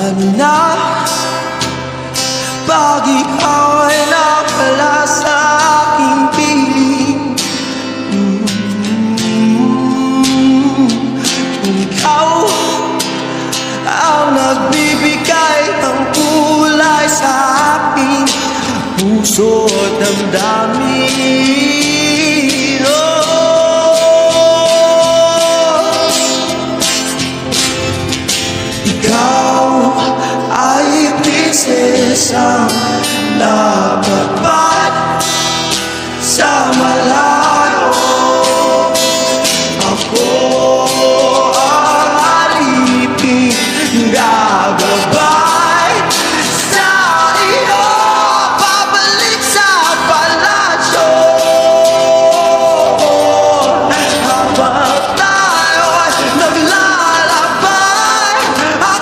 Lalo na pag ikaw ay nawala sa aking piling. Kung ikaw ang nagbibigay ng kulay sa aking puso at damdamin. Ikaw ay prinsesang napagpad sa malayo. Ako ang alipin